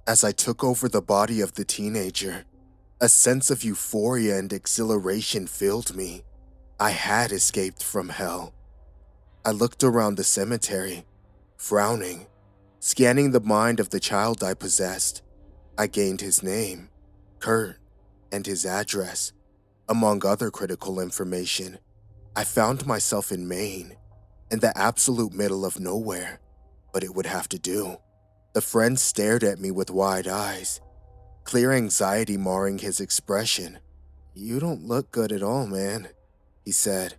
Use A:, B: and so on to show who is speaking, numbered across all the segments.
A: As I took over the body of the teenager, a sense of euphoria and exhilaration filled me. I had escaped from hell. I looked around the cemetery, frowning, scanning the mind of the child I possessed. I gained his name, Kurt, and his address, among other critical information. I found myself in Maine, in the absolute middle of nowhere, but it would have to do. The friend stared at me with wide eyes, clear anxiety marring his expression. "You don't look good at all, man," he said.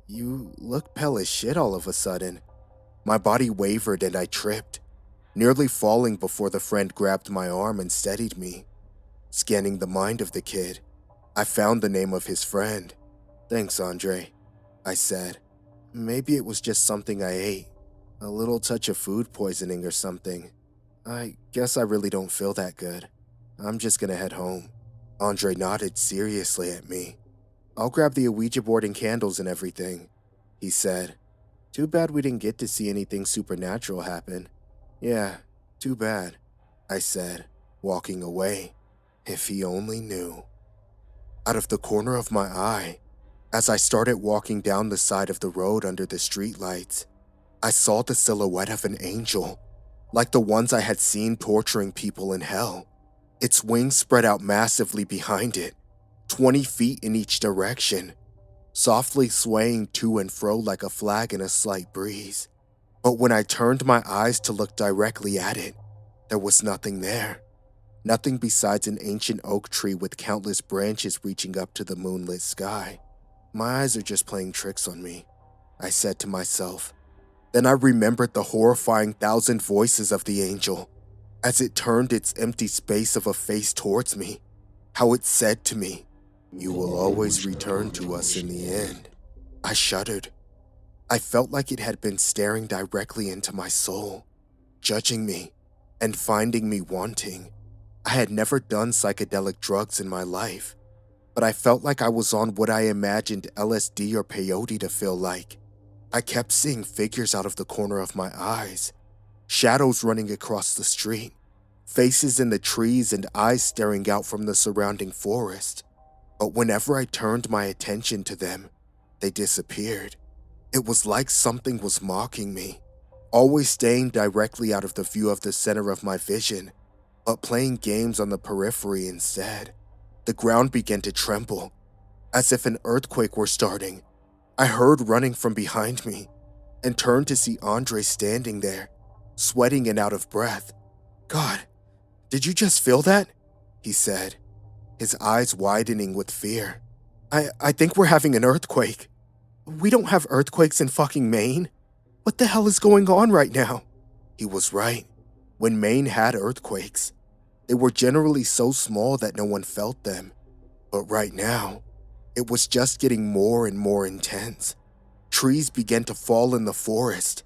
A: "You look pale as shit all of a sudden." My body wavered and I tripped, nearly falling before the friend grabbed my arm and steadied me. Scanning the mind of the kid, I found the name of his friend. "Thanks, Andre," I said. "Maybe it was just something I ate, a little touch of food poisoning or something. I guess I really don't feel that good. I'm just gonna head home." Andre nodded seriously at me. "I'll grab the Ouija board and candles and everything," he said. "Too bad we didn't get to see anything supernatural happen." "Yeah, too bad," I said, walking away. If he only knew. Out of the corner of my eye, as I started walking down the side of the road under the streetlights, I saw the silhouette of an angel, like the ones I had seen torturing people in hell. Its wings spread out massively behind it, 20 feet in each direction, softly swaying to and fro like a flag in a slight breeze. But when I turned my eyes to look directly at it, there was nothing there. Nothing besides an ancient oak tree with countless branches reaching up to the moonlit sky. My eyes are just playing tricks on me, I said to myself. Then I remembered the horrifying thousand voices of the angel, as it turned its empty space of a face towards me, how it said to me, "You will always return to us in the end." I shuddered. I felt like it had been staring directly into my soul, judging me, and finding me wanting. I had never done psychedelic drugs in my life, but I felt like I was on what I imagined LSD or peyote to feel like. I kept seeing figures out of the corner of my eyes, shadows running across the street, faces in the trees and eyes staring out from the surrounding forest. But whenever I turned my attention to them, they disappeared. It was like something was mocking me, always staying directly out of the view of the center of my vision, but playing games on the periphery instead. The ground began to tremble, as if an earthquake were starting. I heard running from behind me, and turned to see Andre standing there, sweating and out of breath. "God, did you just feel that?" he said, his eyes widening with fear. I think we're having an earthquake." "We don't have earthquakes in fucking Maine. What the hell is going on right now?" He was right. When Maine had earthquakes, they were generally so small that no one felt them. But right now, it was just getting more and more intense. Trees began to fall in the forest,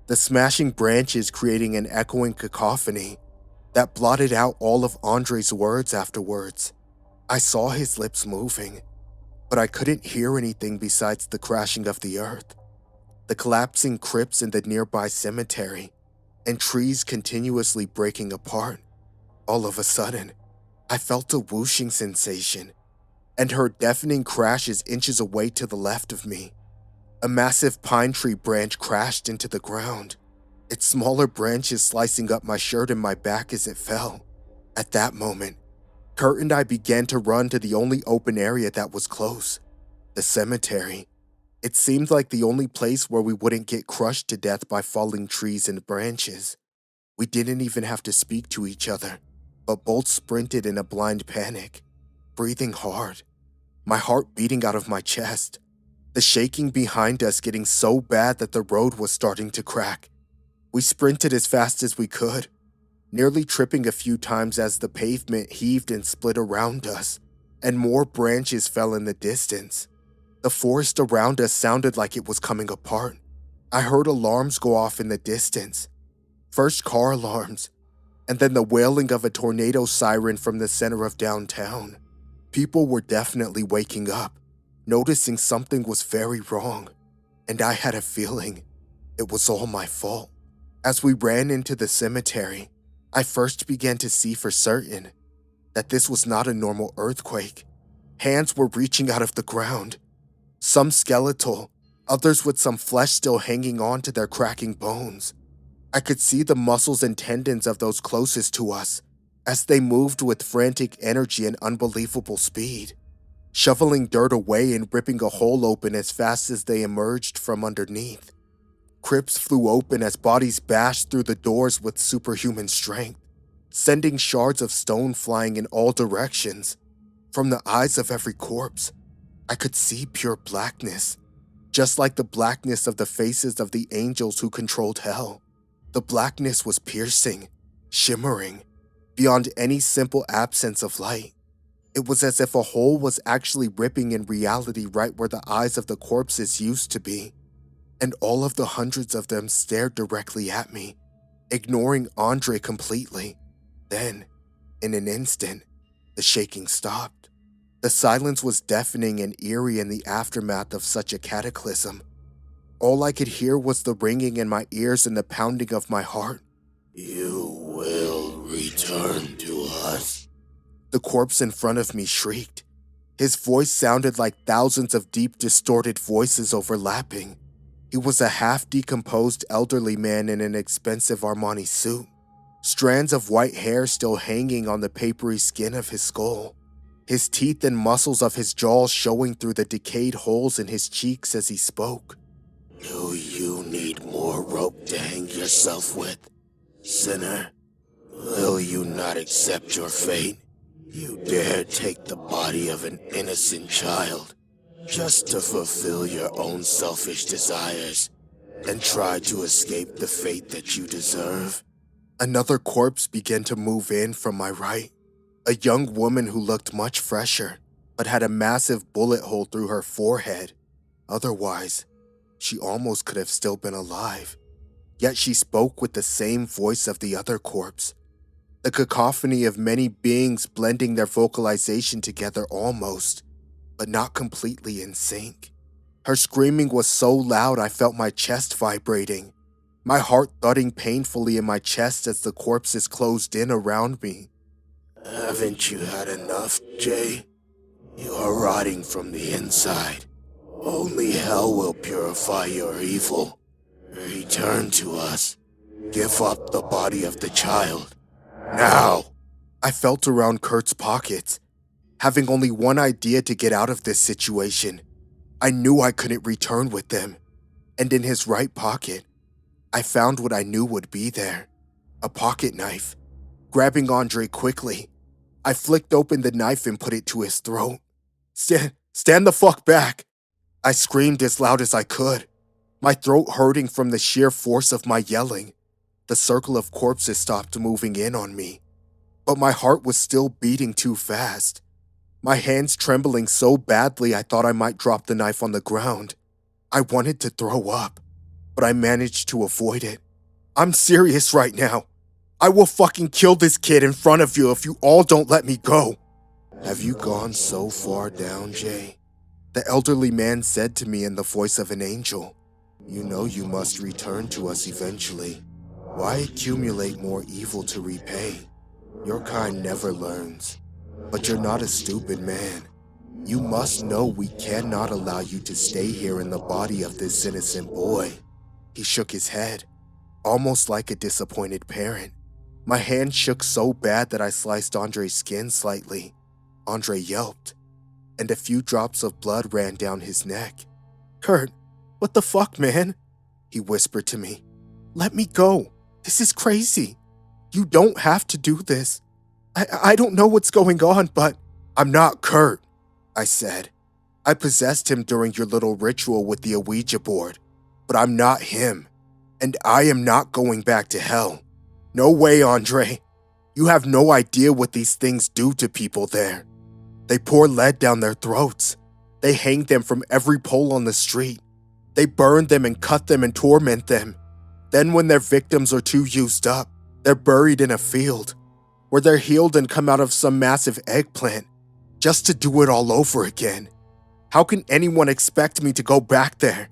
A: the smashing branches creating an echoing cacophony that blotted out all of Andre's words afterwards. I saw his lips moving, but I couldn't hear anything besides the crashing of the earth, the collapsing crypts in the nearby cemetery, and trees continuously breaking apart. All of a sudden, I felt a whooshing sensation and heard deafening crashes inches away to the left of me. A massive pine tree branch crashed into the ground, its smaller branches slicing up my shirt and my back as it fell. At that moment, Kurt and I began to run to the only open area that was close, the cemetery. It seemed like the only place where we wouldn't get crushed to death by falling trees and branches. We didn't even have to speak to each other, but both sprinted in a blind panic, breathing hard, my heart beating out of my chest, the shaking behind us getting so bad that the road was starting to crack. We sprinted as fast as we could, nearly tripping a few times as the pavement heaved and split around us, and more branches fell in the distance. The forest around us sounded like it was coming apart. I heard alarms go off in the distance. First car alarms, and then the wailing of a tornado siren from the center of downtown. People were definitely waking up, noticing something was very wrong, and I had a feeling it was all my fault. As we ran into the cemetery, I first began to see for certain that this was not a normal earthquake. Hands were reaching out of the ground, some skeletal, others with some flesh still hanging on to their cracking bones. I could see the muscles and tendons of those closest to us as they moved with frantic energy and unbelievable speed, shoveling dirt away and ripping a hole open as fast as they emerged from underneath. Crypts flew open as bodies bashed through the doors with superhuman strength, sending shards of stone flying in all directions. From the eyes of every corpse, I could see pure blackness, just like the blackness of the faces of the angels who controlled hell. The blackness was piercing, shimmering, beyond any simple absence of light. It was as if a hole was actually ripping in reality right where the eyes of the corpses used to be. And all of the hundreds of them stared directly at me, ignoring Andre completely. Then, in an instant, the shaking stopped. The silence was deafening and eerie in the aftermath of such a cataclysm. All I could hear was the ringing in my ears and the pounding of my heart.
B: "You will return to us,"
A: the corpse in front of me shrieked. His voice sounded like thousands of deep, distorted voices overlapping. He was a half-decomposed elderly man in an expensive Armani suit, strands of white hair still hanging on the papery skin of his skull, his teeth and muscles of his jaw showing through the decayed holes in his cheeks as he spoke.
B: "Do you need more rope to hang yourself with, sinner? Will you not accept your fate? You dare take the body of an innocent child just to fulfill your own selfish desires and try to escape the fate that you deserve?"
A: Another corpse began to move in from my right, a young woman who looked much fresher, but had a massive bullet hole through her forehead. Otherwise, she almost could have still been alive. Yet she spoke with the same voice of the other corpse, the cacophony of many beings blending their vocalization together almost, but not completely in sync. Her screaming was so loud I felt my chest vibrating, my heart thudding painfully in my chest as the corpses closed in around me.
B: "Haven't you had enough, Jay? You are rotting from the inside. Only hell will purify your evil. Return to us. Give up the body of the child. Now!"
A: I felt around Kurt's pockets, having only one idea to get out of this situation. I knew I couldn't return with them, and in his right pocket, I found what I knew would be there, a pocket knife. Grabbing Andre quickly, I flicked open the knife and put it to his throat. Stand the fuck back!" I screamed as loud as I could, my throat hurting from the sheer force of my yelling. The circle of corpses stopped moving in on me, but my heart was still beating too fast. My hands trembling so badly I thought I might drop the knife on the ground. I wanted to throw up, but I managed to avoid it. "I'm serious right now. I will fucking kill this kid in front of you if you all don't let me go."
B: "Have you gone so far down, Jay?"
A: the elderly man said to me in the voice of an angel.
B: "You know you must return to us eventually. Why accumulate more evil to repay? Your kind never learns. But you're not a stupid man. You must know we cannot allow you to stay here in the body of this innocent boy."
A: He shook his head, almost like a disappointed parent. My hand shook so bad that I sliced Andre's skin slightly. Andre yelped, and a few drops of blood ran down his neck. "Kurt, what the fuck, man?" he whispered to me. "Let me go. This is crazy. You don't have to do this. I don't know what's going on, but..." "I'm not Kurt," I said. "I possessed him during your little ritual with the Ouija board, but I'm not him, and I am not going back to hell. No way, Andre. You have no idea what these things do to people there. They pour lead down their throats. They hang them from every pole on the street. They burn them and cut them and torment them. Then when their victims are too used up, they're buried in a field, where they're healed and come out of some massive eggplant, just to do it all over again. How can anyone expect me to go back there?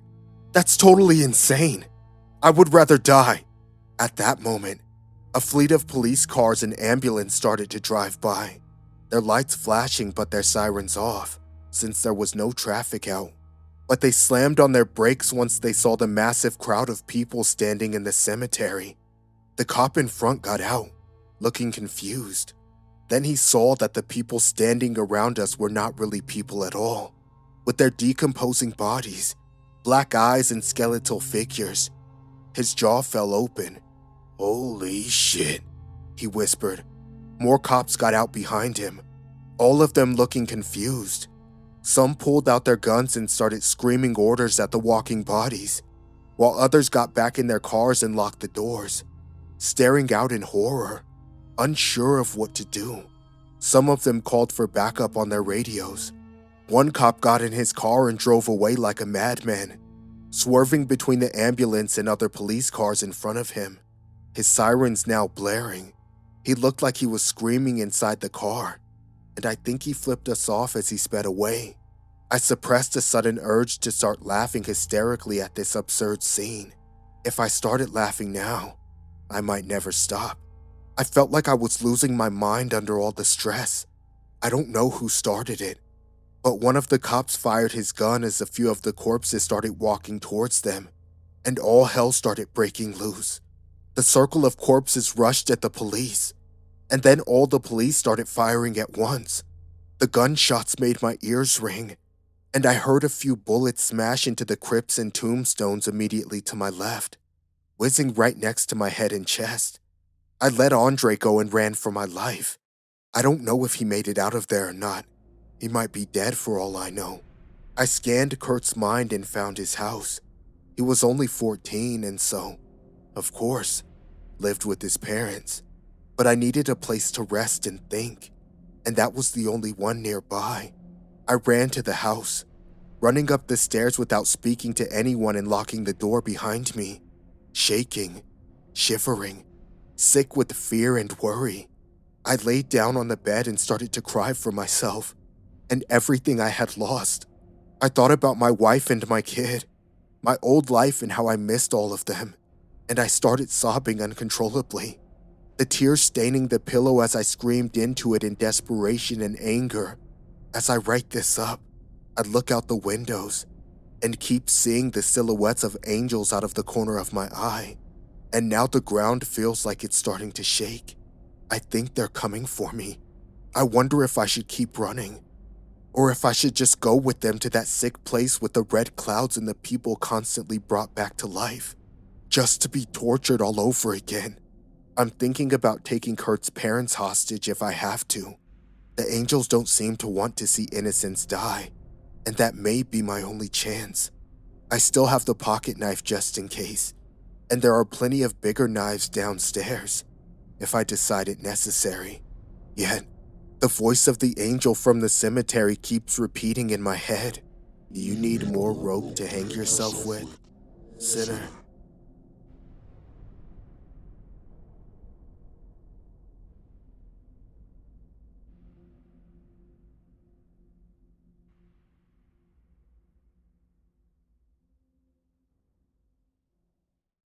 A: That's totally insane. I would rather die." At that moment, A fleet of police cars and ambulance started to drive by, their lights flashing but their sirens off, since there was no traffic out. But they slammed on their brakes once they saw the massive crowd of people standing in the cemetery. The cop in front got out, looking confused. Then he saw that the people standing around us were not really people at all. With their decomposing bodies, black eyes and skeletal figures. His jaw fell open.
B: Holy shit,
A: he whispered. More cops got out behind him, all of them looking confused. Some pulled out their guns and started screaming orders at the walking bodies, while others got back in their cars and locked the doors, staring out in horror, unsure of what to do. Some of them called for backup on their radios. One cop got in his car and drove away like a madman, swerving between the ambulance and other police cars in front of him, his sirens now blaring. He looked like he was screaming inside the car, and I think he flipped us off as he sped away. I suppressed a sudden urge to start laughing hysterically at this absurd scene. If I started laughing now, I might never stop. I felt like I was losing my mind under all the stress. I don't know who started it, but one of the cops fired his gun as a few of the corpses started walking towards them, and all hell started breaking loose. The circle of corpses rushed at the police, and then all the police started firing at once. The gunshots made my ears ring, and I heard a few bullets smash into the crypts and tombstones immediately to my left, whizzing right next to my head and chest. I let Andre go and ran for my life. I don't know if he made it out of there or not. He might be dead for all I know. I scanned Kurt's mind and found his house. He was only 14 and so, of course, lived with his parents. But I needed a place to rest and think, and that was the only one nearby. I ran to the house, running up the stairs without speaking to anyone and locking the door behind me, shaking, shivering, sick with fear and worry. I laid down on the bed and started to cry for myself and everything I had lost. I thought about my wife and my kid, my old life and how I missed all of them, and I started sobbing uncontrollably, the tears staining the pillow as I screamed into it in desperation and anger. As I write this up, I look out the windows and keep seeing the silhouettes of angels out of the corner of my eye, and now the ground feels like it's starting to shake. I think they're coming for me. I wonder if I should keep running, or if I should just go with them to that sick place with the red clouds and the people constantly brought back to life, just to be tortured all over again. I'm thinking about taking Kurt's parents hostage if I have to. The angels don't seem to want to see innocents die, and that may be my only chance. I still have the pocket knife just in case, and there are plenty of bigger knives downstairs, if I decide it necessary. Yet, the voice of the angel from the cemetery keeps repeating in my head, "You need more rope to hang yourself with, sinner."